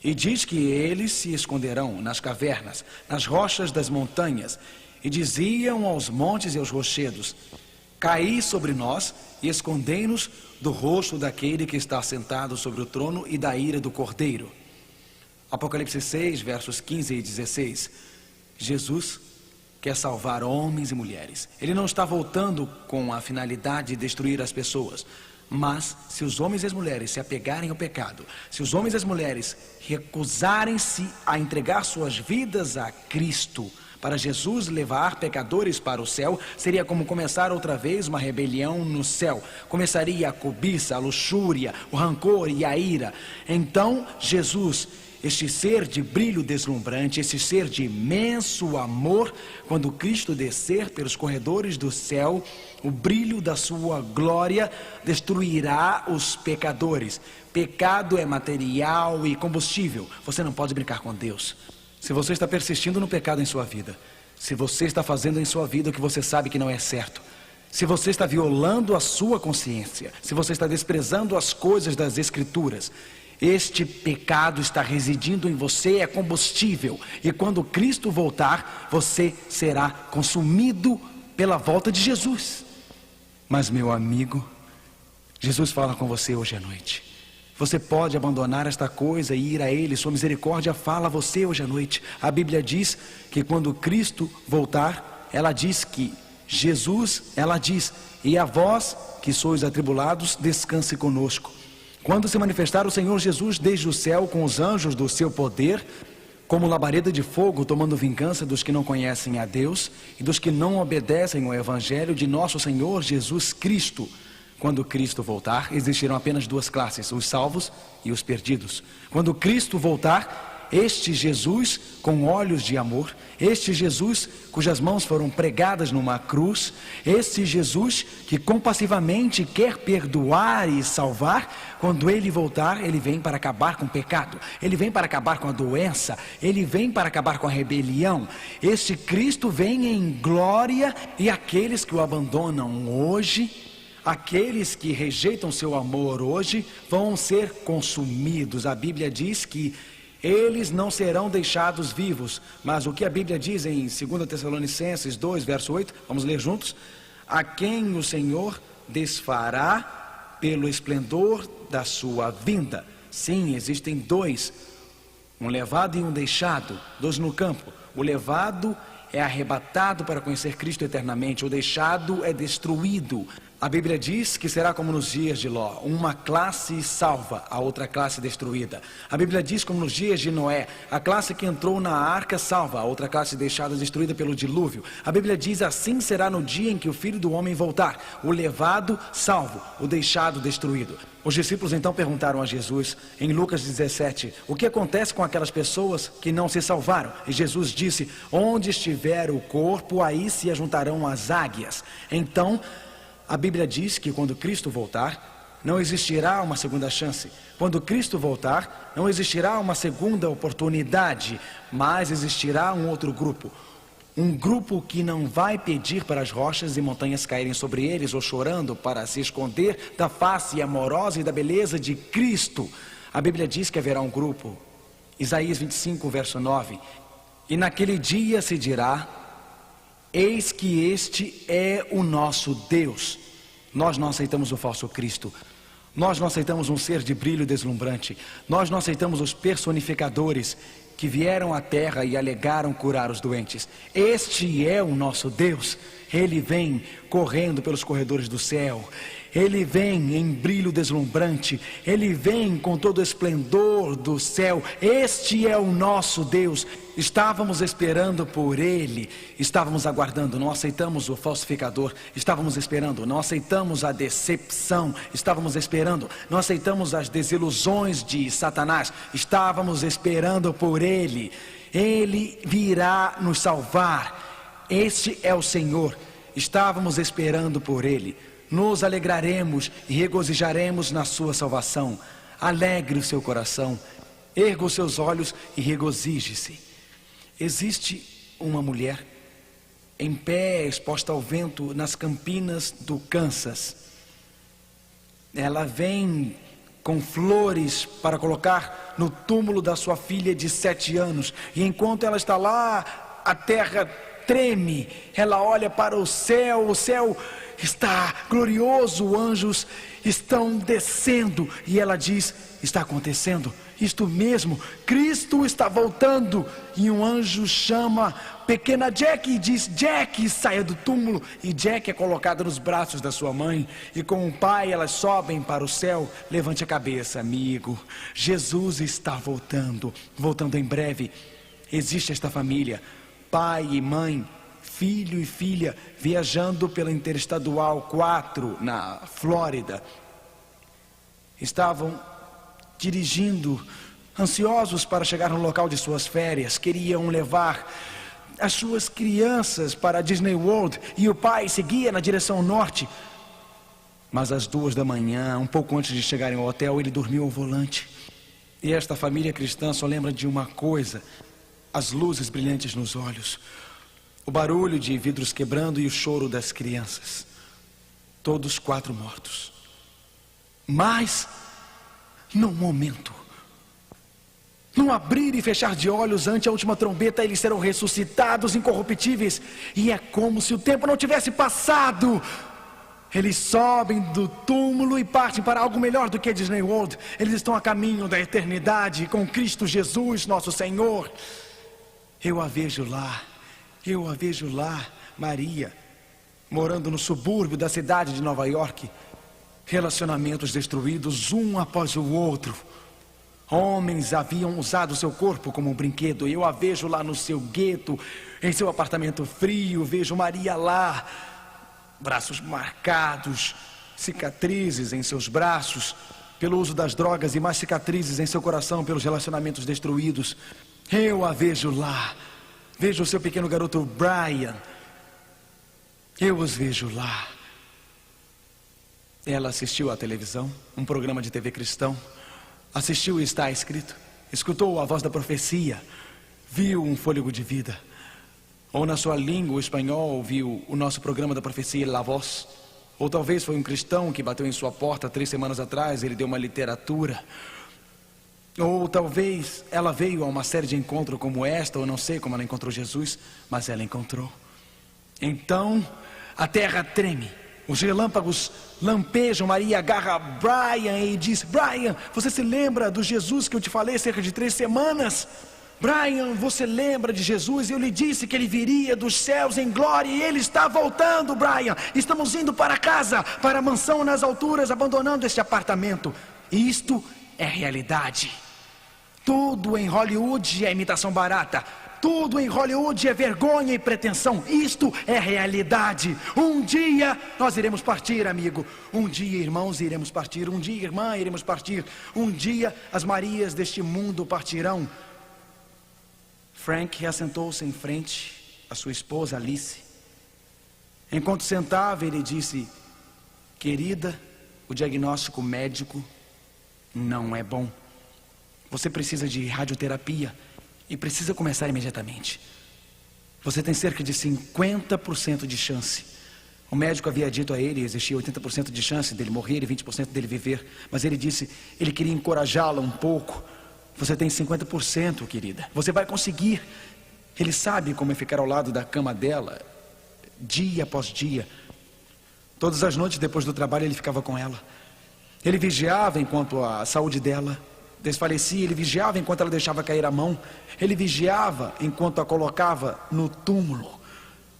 e diz que eles se esconderão nas cavernas, nas rochas das montanhas, e diziam aos montes e aos rochedos: caí sobre nós e escondei-nos do rosto daquele que está sentado sobre o trono e da ira do Cordeiro. Apocalipse 6, versos 15 e 16. Jesus quer salvar homens e mulheres. Ele não está voltando com a finalidade de destruir as pessoas. Mas se os homens e as mulheres se apegarem ao pecado, se os homens e as mulheres recusarem-se a entregar suas vidas a Cristo, para Jesus levar pecadores para o céu, seria como começar outra vez uma rebelião no céu. Começaria a cobiça, a luxúria, o rancor e a ira. Então Jesus, este ser de brilho deslumbrante, esse ser de imenso amor, quando Cristo descer pelos corredores do céu, o brilho da sua glória destruirá os pecadores. Pecado é material e combustível. Você não pode brincar com Deus. Se você está persistindo no pecado em sua vida, se você está fazendo em sua vida o que você sabe que não é certo, se você está violando a sua consciência, se você está desprezando as coisas das Escrituras, este pecado está residindo em você, é combustível. E quando Cristo voltar, você será consumido pela volta de Jesus. Mas, meu amigo, Jesus fala com você hoje à noite. Você pode abandonar esta coisa e ir a Ele. Sua misericórdia fala a você hoje à noite. A Bíblia diz que quando Cristo voltar, ela diz que Jesus, ela diz: e a vós que sois atribulados, descanse conosco. Quando se manifestar o Senhor Jesus desde o céu com os anjos do seu poder, como labareda de fogo, tomando vingança dos que não conhecem a Deus e dos que não obedecem ao Evangelho de nosso Senhor Jesus Cristo. Quando Cristo voltar, existirão apenas duas classes, os salvos e os perdidos. Quando Cristo voltar, este Jesus com olhos de amor, este Jesus cujas mãos foram pregadas numa cruz, este Jesus que compassivamente quer perdoar e salvar, quando Ele voltar, Ele vem para acabar com o pecado, Ele vem para acabar com a doença, Ele vem para acabar com a rebelião. Este Cristo vem em glória, e aqueles que o abandonam hoje, aqueles que rejeitam seu amor hoje, vão ser consumidos. A Bíblia diz que eles não serão deixados vivos. Mas o que a Bíblia diz em 2 Tessalonicenses 2, verso 8, vamos ler juntos: a quem o Senhor desfará pelo esplendor da sua vinda. Sim, existem dois, um levado e um deixado, dois no campo. O levado é arrebatado para conhecer Cristo eternamente, o deixado é destruído. A Bíblia diz que será como nos dias de Ló, uma classe salva, a outra classe destruída. A Bíblia diz como nos dias de Noé, a classe que entrou na arca salva, a outra classe deixada destruída pelo dilúvio. A Bíblia diz: assim será no dia em que o Filho do Homem voltar, o levado salvo, o deixado destruído. Os discípulos então perguntaram a Jesus, em Lucas 17, o que acontece com aquelas pessoas que não se salvaram? E Jesus disse: onde estiver o corpo, aí se ajuntarão as águias. Então, a Bíblia diz que quando Cristo voltar, não existirá uma segunda chance. Quando Cristo voltar, não existirá uma segunda oportunidade, mas existirá um outro grupo. Um grupo que não vai pedir para as rochas e montanhas caírem sobre eles, ou chorando para se esconder da face amorosa e da beleza de Cristo. A Bíblia diz que haverá um grupo, Isaías 25, verso 9, e naquele dia se dirá: eis que este é o nosso Deus. Nós não aceitamos o falso Cristo. Nós não aceitamos um ser de brilho deslumbrante. Nós não aceitamos os personificadores que vieram à terra e alegaram curar os doentes. Este é o nosso Deus. Ele vem correndo pelos corredores do céu. Ele vem em brilho deslumbrante, Ele vem com todo o esplendor do céu. Este é o nosso Deus. Estávamos esperando por Ele, estávamos aguardando, não aceitamos o falsificador, estávamos esperando, não aceitamos a decepção, estávamos esperando, não aceitamos as desilusões de Satanás, estávamos esperando por Ele. Ele virá nos salvar. Este é o Senhor. Estávamos esperando por Ele. Nos alegraremos e regozijaremos na sua salvação. Alegre o seu coração, erga os seus olhos e regozije-se. Existe uma mulher em pé, exposta ao vento nas campinas do Kansas. Ela vem com flores para colocar no túmulo da sua filha de 7 anos. E enquanto ela está lá, a terra treme. Ela olha para o céu está glorioso, anjos estão descendo. E ela diz: está acontecendo isto mesmo, Cristo está voltando. E um anjo chama pequena Jack e diz: Jack, saia do túmulo. E Jack é colocada nos braços da sua mãe, e com o pai elas sobem para o céu. Levante a cabeça, amigo, Jesus está voltando em breve. Existe esta família, pai e mãe, filho e filha, viajando pela Interestadual 4 na Flórida. Estavam dirigindo, ansiosos para chegar no local de suas férias. Queriam levar as suas crianças para a Disney World, e o pai seguia na direção norte. Mas às 2 da manhã, um pouco antes de chegarem ao hotel, ele dormiu ao volante. E esta família cristã só lembra de uma coisa: as luzes brilhantes nos olhos, o barulho de vidros quebrando e o choro das crianças. Todos 4 mortos. Mas num momento, num abrir e fechar de olhos ante a última trombeta, eles serão ressuscitados incorruptíveis. E é como se o tempo não tivesse passado. Eles sobem do túmulo e partem para algo melhor do que a Disney World. Eles estão a caminho da eternidade com Cristo Jesus, nosso Senhor. Eu a vejo lá, Maria, morando no subúrbio da cidade de Nova York. Relacionamentos destruídos um após o outro. Homens haviam usado seu corpo como um brinquedo. Eu a vejo lá no seu gueto, em seu apartamento frio. Vejo Maria lá, braços marcados, cicatrizes em seus braços pelo uso das drogas, e mais cicatrizes em seu coração pelos relacionamentos destruídos. Eu a vejo lá. Vejo o seu pequeno garoto Brian. Eu os vejo lá. Ela assistiu à televisão, um programa de TV cristão. Assistiu e está escrito. Escutou a voz da profecia. Viu um fôlego de vida. Ou na sua língua, o espanhol, viu o nosso programa da profecia, La Voz. Ou talvez foi um cristão que bateu em sua porta 3 semanas atrás. Ele deu uma literatura. Ou talvez ela veio a uma série de encontros como esta. Ou não sei como ela encontrou Jesus, mas ela encontrou. Então a terra treme. Os relâmpagos lampejam. Maria agarra Brian e diz: Brian, você se lembra do Jesus que eu te falei cerca de 3 semanas? Brian, você lembra de Jesus? Eu lhe disse que ele viria dos céus em glória, e ele está voltando, Brian. Estamos indo para casa, para a mansão nas alturas, abandonando este apartamento. Isto é realidade. Tudo em Hollywood é imitação barata. Tudo em Hollywood é vergonha e pretensão. Isto é realidade. Um dia nós iremos partir, amigo. Um dia, irmãos, iremos partir. Um dia, irmã, iremos partir. Um dia as Marias deste mundo partirão. Frank assentou-se em frente à sua esposa Alice. Enquanto sentava, ele disse: querida, o diagnóstico médico não é bom. Você precisa de radioterapia. E precisa começar imediatamente. Você tem cerca de 50% de chance. O médico havia dito a ele, existia 80% de chance dele morrer e 20% dele viver. Mas ele disse, ele queria encorajá-la um pouco. Você tem 50%, querida. Você vai conseguir. Ele sabe como é ficar ao lado da cama dela, dia após dia. Todas as noites depois do trabalho ele ficava com ela. Ele vigiava enquanto a saúde dela desfalecia. Ele vigiava enquanto ela deixava cair a mão. Ele vigiava enquanto a colocava no túmulo.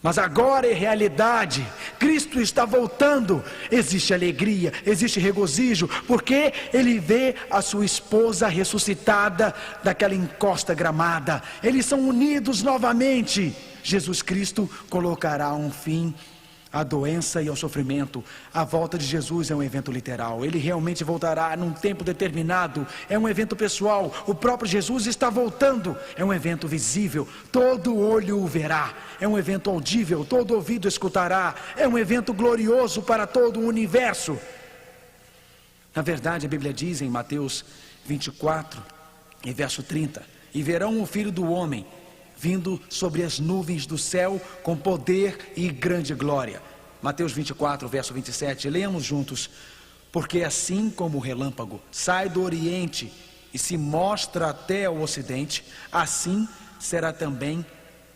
Mas agora é realidade. Cristo Cristo está voltando, existe alegria, existe regozijo, porque ele vê a sua esposa ressuscitada daquela encosta gramada. Eles são unidos novamente. Jesus Cristo colocará um fim à doença e ao sofrimento. A volta de Jesus é um evento literal. Ele realmente voltará num tempo determinado. É um evento pessoal. O próprio Jesus está voltando. É um evento visível. Todo olho o verá. É um evento audível. Todo ouvido escutará. É um evento glorioso para todo o universo. Na verdade, a Bíblia diz em Mateus 24, e verso 30: e verão o Filho do Homem vindo sobre as nuvens do céu com poder e grande glória. Mateus 24, verso 27, leamos juntos. Porque assim como o relâmpago sai do oriente e se mostra até o ocidente, assim será também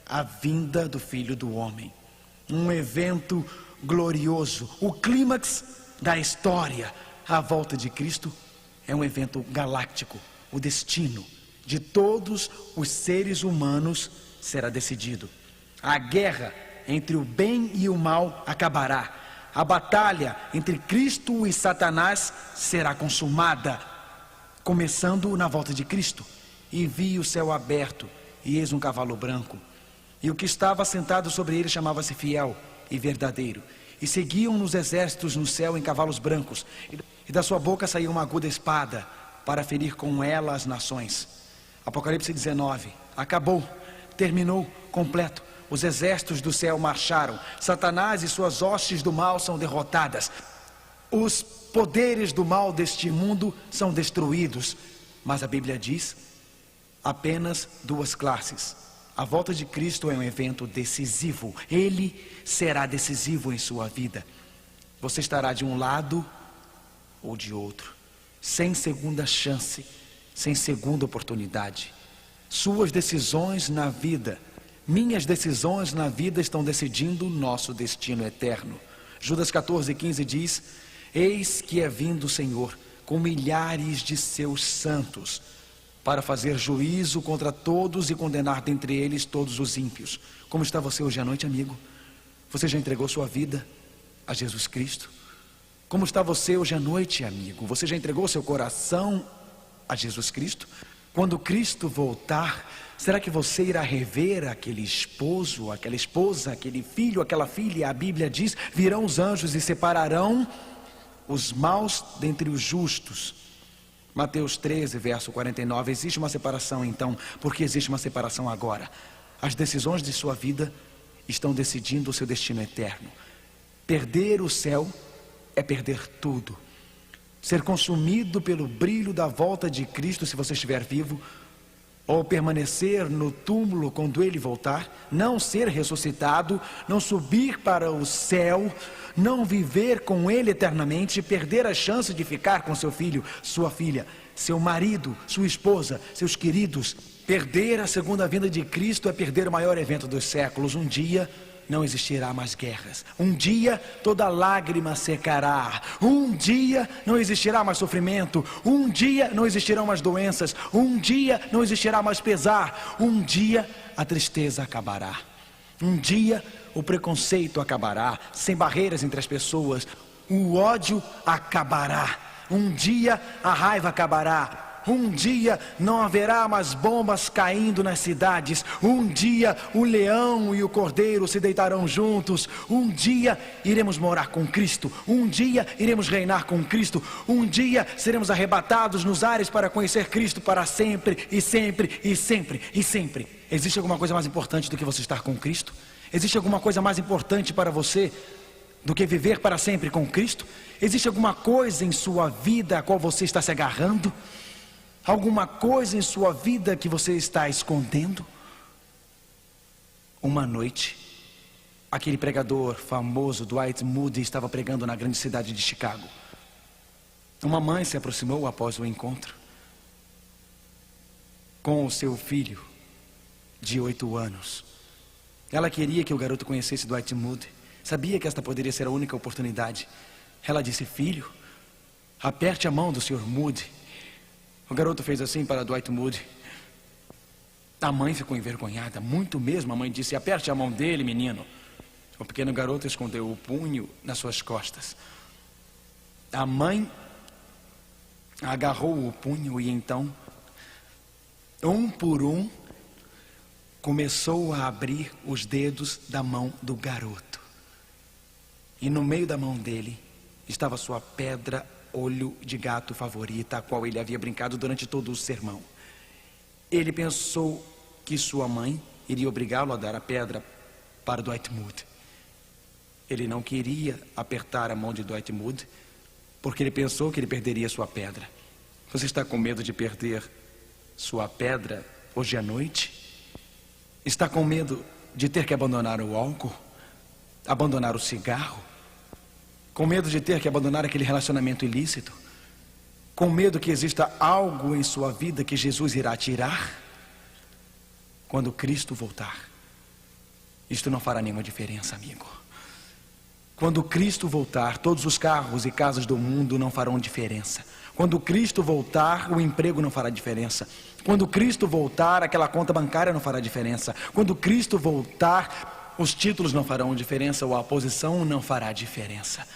a vinda do Filho do Homem. Um evento glorioso, o clímax da história. A volta de Cristo é um evento galáctico. O destino de todos os seres humanos será decidido. A guerra entre o bem e o mal acabará. A batalha entre Cristo e Satanás será consumada, começando na volta de Cristo. E vi o céu aberto, e eis um cavalo branco, e o que estava sentado sobre ele chamava-se Fiel e Verdadeiro, e seguiam nos exércitos no céu em cavalos brancos, e da sua boca saía uma aguda espada, para ferir com ela as nações. Apocalipse 19, acabou, terminou, completo. Os exércitos do céu marcharam. Satanás e suas hostes do mal são derrotadas. Os poderes do mal deste mundo são destruídos. Mas a Bíblia diz apenas duas classes. A volta de Cristo é um evento decisivo. Ele será decisivo em sua vida. Você estará de um lado ou de outro, sem segunda chance, sem segunda oportunidade. Suas decisões na vida, minhas decisões na vida estão decidindo o nosso destino eterno. Judas 14:15 diz: eis que é vindo o Senhor com milhares de seus santos, para fazer juízo contra todos e condenar dentre eles todos os ímpios. Como está você hoje à noite, amigo? Você já entregou sua vida a Jesus Cristo? Como está você hoje à noite, amigo? Você já entregou seu coração a Jesus Cristo? Quando Cristo voltar, será que você irá rever aquele esposo, aquela esposa, aquele filho, aquela filha? A Bíblia diz: virão os anjos e separarão os maus dentre os justos. Mateus 13, verso 49. Existe uma separação então, porque existe uma separação agora. As decisões de sua vida estão decidindo o seu destino eterno. Perder o céu é perder tudo. Ser consumido pelo brilho da volta de Cristo, se você estiver vivo, ou permanecer no túmulo quando Ele voltar, não ser ressuscitado, não subir para o céu, não viver com Ele eternamente, perder a chance de ficar com seu filho, sua filha, seu marido, sua esposa, seus queridos. Perder a segunda vinda de Cristo é perder o maior evento dos séculos. Um dia não existirá mais guerras. Um dia toda lágrima secará. Um dia não existirá mais sofrimento. Um dia não existirão mais doenças. Um dia não existirá mais pesar. Um dia a tristeza acabará. Um dia o preconceito acabará, sem barreiras entre as pessoas. O ódio acabará. Um dia a raiva acabará. Um dia não haverá mais bombas caindo nas cidades. Um dia o leão e o cordeiro se deitarão juntos. Um dia iremos morar com Cristo. Um dia iremos reinar com Cristo. Um dia seremos arrebatados nos ares para conhecer Cristo para sempre e sempre e sempre e sempre. Existe alguma coisa mais importante do que você estar com Cristo? Existe alguma coisa mais importante para você do que viver para sempre com Cristo? Existe alguma coisa em sua vida a qual você está se agarrando? Alguma coisa em sua vida que você está escondendo? Uma noite, aquele pregador famoso, Dwight Moody, estava pregando na grande cidade de Chicago. Uma mãe se aproximou após o encontro com o seu filho de 8 anos. Ela queria que o garoto conhecesse Dwight Moody. Sabia que esta poderia ser a única oportunidade. Ela disse: filho, aperte a mão do Sr. Moody. O garoto fez assim para Dwight Moody. A mãe ficou envergonhada, muito mesmo. A mãe disse: aperte a mão dele, menino. O pequeno garoto escondeu o punho nas suas costas. A mãe agarrou o punho e então, um por um, começou a abrir os dedos da mão do garoto. E no meio da mão dele estava sua pedra olho de gato favorita, a qual ele havia brincado durante todo o sermão. Ele pensou que sua mãe iria obrigá-lo a dar a pedra para Dwight Moody. Ele não queria apertar a mão de Dwight Moody, porque ele pensou que ele perderia sua pedra. Você está com medo de perder sua pedra hoje à noite? Está com medo de ter que abandonar o álcool? Abandonar o cigarro? Com medo de ter que abandonar aquele relacionamento ilícito? Com medo que exista algo em sua vida que Jesus irá tirar? Quando Cristo voltar, isto não fará nenhuma diferença, amigo. Quando Cristo voltar, todos os carros e casas do mundo não farão diferença. Quando Cristo voltar, o emprego não fará diferença. Quando Cristo voltar, aquela conta bancária não fará diferença. Quando Cristo voltar, os títulos não farão diferença ou a posição não fará diferença.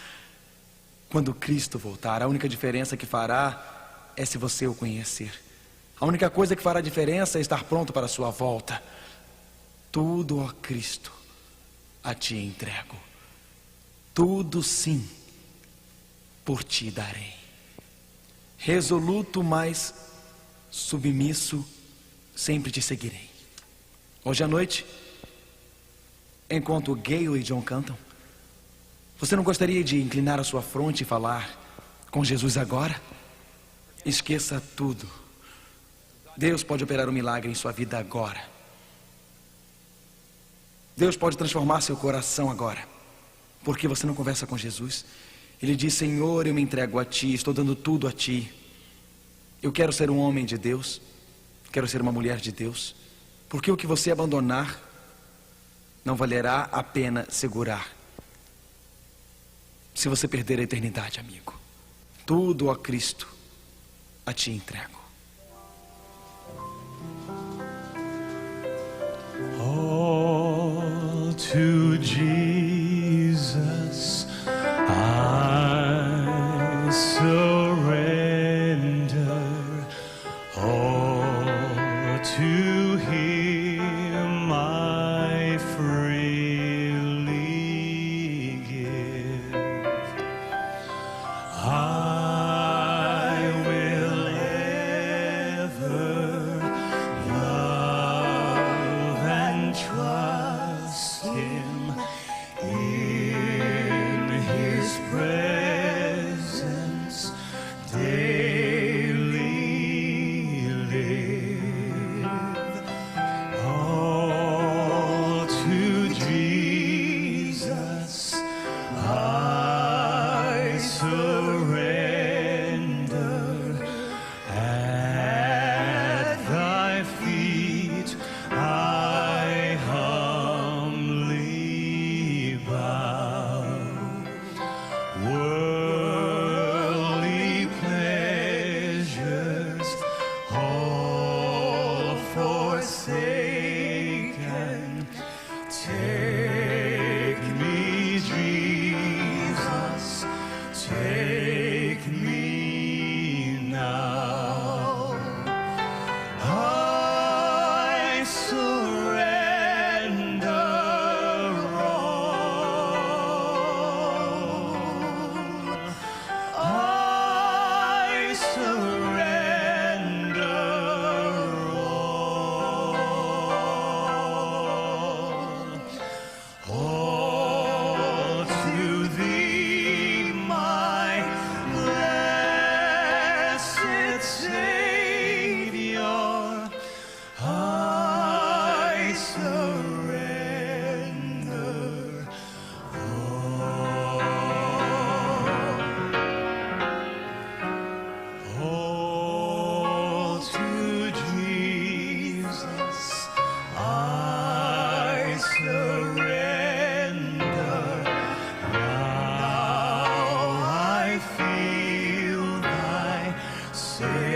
Quando Cristo voltar, a única diferença que fará é se você o conhecer. A única coisa que fará diferença é estar pronto para a sua volta. Tudo, ó Cristo, a ti entrego. Tudo sim, por ti darei. Resoluto, mas submisso, sempre te seguirei. Hoje à noite, enquanto Gayle e John cantam, você não gostaria de inclinar a sua fronte e falar com Jesus agora? Esqueça tudo. Deus pode operar um milagre em sua vida agora. Deus pode transformar seu coração agora. Por que você não conversa com Jesus? Ele diz: Senhor, eu me entrego a ti, estou dando tudo a ti. Eu quero ser um homem de Deus, quero ser uma mulher de Deus. Porque o que você abandonar não valerá a pena segurar. Se você perder a eternidade, amigo, tudo, ó Cristo, a ti entrego. All to Jesus I surrender. All to Him I freely give. I will ever love and trust Him, in His presence daily live. All to Jesus I surrender. At thy feet I humbly bow. Worldly pleasures all forsaken, take me, Jesus, take me now. I surrender all. I surrender all. All to Thee, my blessed Savior, I surrender all. All to Jesus I surrender. Now I feel Thy saving